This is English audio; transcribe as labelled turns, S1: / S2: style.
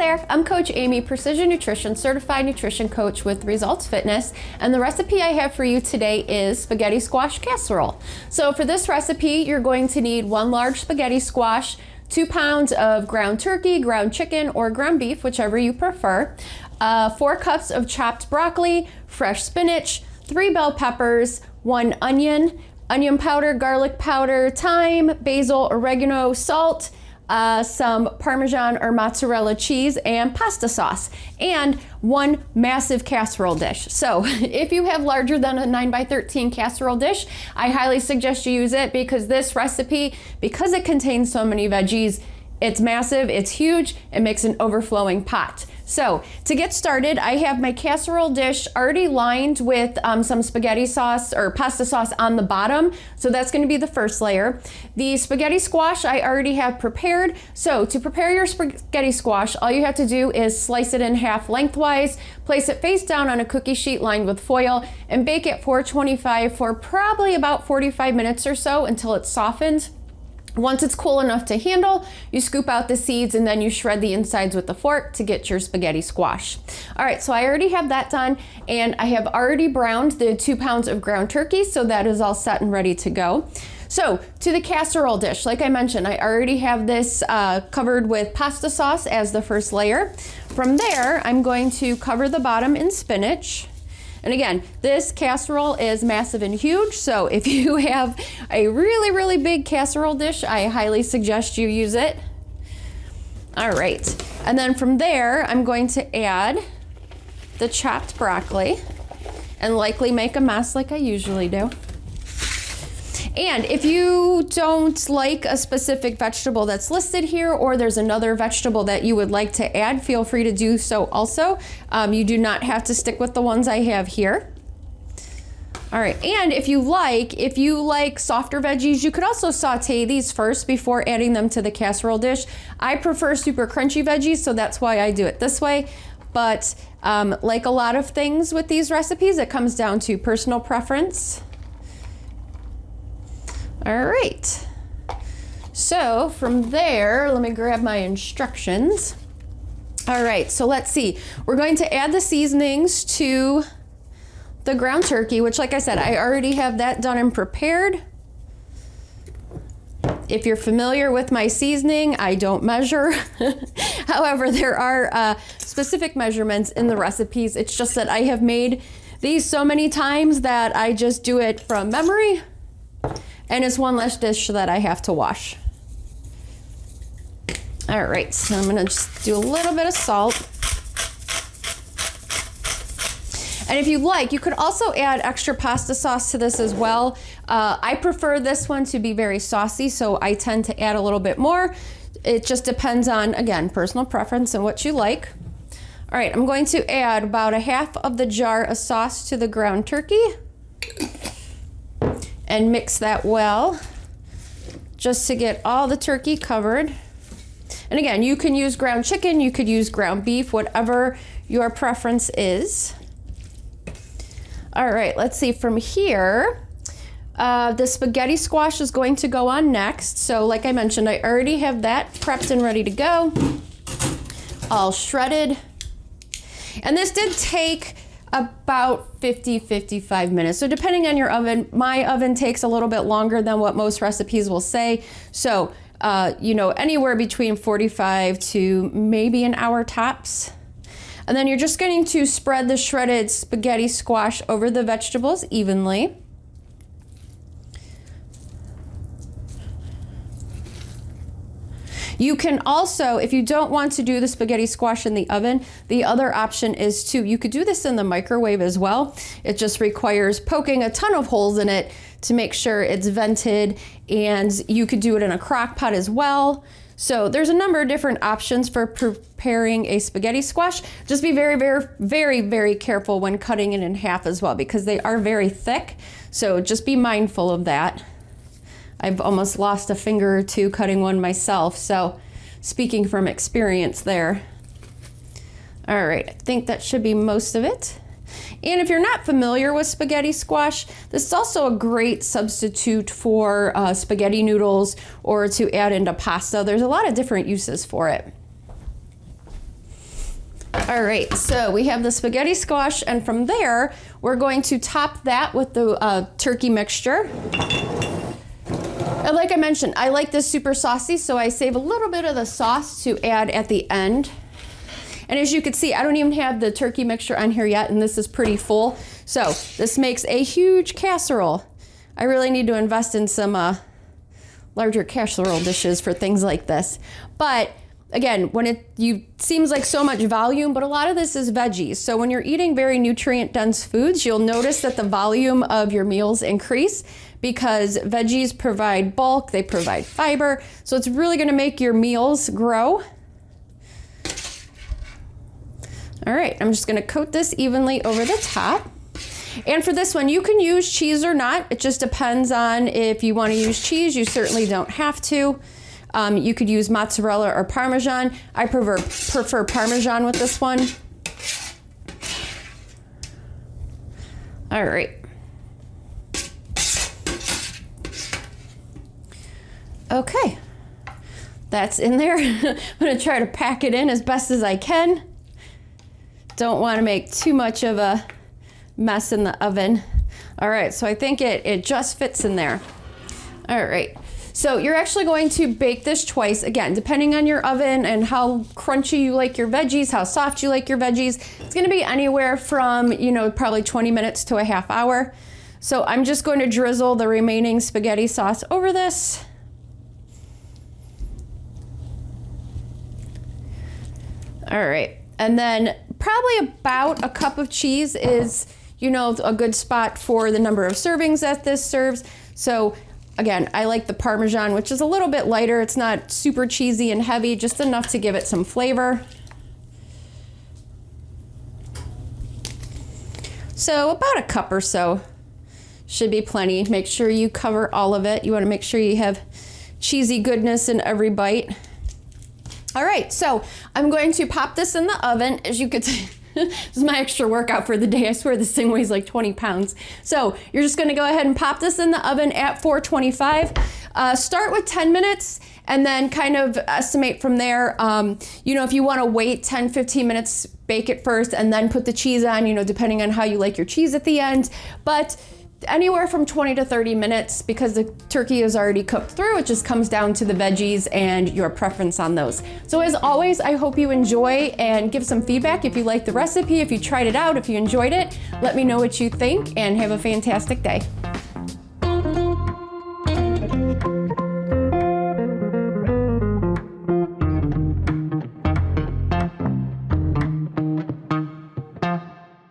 S1: there, I'm Coach Amy, Precision Nutrition Certified Nutrition Coach with Results Fitness, and the recipe I have for you today is spaghetti squash casserole. So for this recipe, you're going to need 1 large spaghetti squash, 2 pounds of ground turkey, ground chicken, or ground beef, whichever you prefer, 4 cups of chopped broccoli, fresh spinach, 3 bell peppers, 1 onion, onion powder, garlic powder, thyme, basil, oregano, salt, some Parmesan or mozzarella cheese, and pasta sauce, and 1 massive casserole dish. So if you have larger than a 9x13 casserole dish, I highly suggest you use it because this recipe, because it contains so many veggies, it's massive, it's huge, it makes an overflowing pot. So to get started, I have my casserole dish already lined with some spaghetti sauce or pasta sauce on the bottom. So that's going to be the first layer. The spaghetti squash I already have prepared. So to prepare your spaghetti squash, all you have to do is slice it in half lengthwise, place it face down on a cookie sheet lined with foil, and bake at 425 for probably about 45 minutes or so until it's softened. Once it's cool enough to handle, you scoop out the seeds and then you shred the insides with a fork to get your spaghetti squash. All right, so I already have that done, and I have already browned the 2 pounds of ground turkey, so that is all set and ready to go. So to the casserole dish, like I mentioned, I already have this covered with pasta sauce as the first layer. From there, I'm going to cover the bottom in spinach. And again, this casserole is massive and huge, so if you have a really big casserole dish, I highly suggest you use it. All right, and then from there, I'm going to add the chopped broccoli and likely make a mess like I usually do. And if you don't like a specific vegetable that's listed here, or there's another vegetable that you would like to add, feel free to do so also. You do not have to stick with the ones I have here. All right, and if you like softer veggies, you could also saute these first before adding them to the casserole dish. I prefer super crunchy veggies, so that's why I do it this way. But like a lot of things with these recipes, it comes down to personal preference. All right, so from there, let me grab my instructions. All right, so let's see. We're going to add the seasonings to the ground turkey, which, like I said, I already have that done and prepared. If you're familiar with my seasoning, I don't measure. However, there are specific measurements in the recipes. It's just that I have made these so many times that I just do it from memory. And it's one less dish that I have to wash. All right, so I'm gonna just do a little bit of salt. And if you like, you could also add extra pasta sauce to this as well. I prefer this one to be very saucy, so I tend to add a little bit more. It just depends on, again, personal preference and what you like. All right, I'm going to add about 1/2 of the jar of sauce to the ground turkey. And mix that well, just to get all the turkey covered. And again, you can use ground chicken, you could use ground beef, whatever your preference is. All right, let's see from here. The spaghetti squash is going to go on next. So like I mentioned, I already have that prepped and ready to go, all shredded. And this did take about 55 minutes. So depending on your oven, my oven takes a little bit longer than what most recipes will say. So, you know, anywhere between 45 to maybe an hour tops. And then you're just going to spread the shredded spaghetti squash over the vegetables evenly. You can also, if you don't want to do the spaghetti squash in the oven, the other option is you could do this in the microwave as well. It just requires poking a ton of holes in it to make sure it's vented, and you could do it in a crock pot as well. So there's a number of different options for preparing a spaghetti squash. Just be very careful when cutting it in half as well, because they are very thick. So just be mindful of that. I've almost lost a finger or two cutting one myself, so speaking from experience there. All right, I think that should be most of it. And if you're not familiar with spaghetti squash, this is also a great substitute for spaghetti noodles or to add into pasta. There's a lot of different uses for it. All right, so we have the spaghetti squash, and from there, we're going to top that with the turkey mixture. And like I mentioned, I like this super saucy, so I save a little bit of the sauce to add at the end. And as you can see, I don't even have the turkey mixture on here yet, and this is pretty full. So this makes a huge casserole. I really need to invest in some larger casserole dishes for things like this. But again, when seems like so much volume, but a lot of this is veggies. So when you're eating very nutrient dense foods, you'll notice that the volume of your meals increase because veggies provide bulk, they provide fiber. So it's really gonna make your meals grow. All right, I'm just gonna coat this evenly over the top. And for this one, you can use cheese or not. It just depends on if you wanna use cheese. You certainly don't have to. You could use mozzarella or Parmesan. I prefer Parmesan with this one. All right. Okay, that's in there. I'm gonna try to pack it in as best as I can. Don't wanna make too much of a mess in the oven. All right, so I think it just fits in there. All right. So you're actually going to bake this twice, again, depending on your oven and how crunchy you like your veggies, how soft you like your veggies. It's gonna be anywhere from, probably 20 minutes to a half hour. So I'm just going to drizzle the remaining spaghetti sauce over this. All right, and then probably about a cup of cheese is, a good spot for the number of servings that this serves. So again, I like the Parmesan, which is a little bit lighter. It's not super cheesy and heavy, just enough to give it some flavor. So about a cup or so should be plenty. Make sure you cover all of it. You want to make sure you have cheesy goodness in every bite. All right, so I'm going to pop this in the oven. As you can see, this is my extra workout for the day. I swear this thing weighs like 20 pounds. So you're just gonna go ahead and pop this in the oven at 425. Start with 10 minutes and then kind of estimate from there. If you wanna wait 10, 15 minutes, bake it first and then put the cheese on, depending on how you like your cheese at the end. But anywhere from 20 to 30 minutes because the turkey is already cooked through. It just comes down to the veggies and your preference on those. So as always, I hope you enjoy and give some feedback if you like the recipe, if you tried it out, if you enjoyed it. Let me know what you think and have a fantastic day.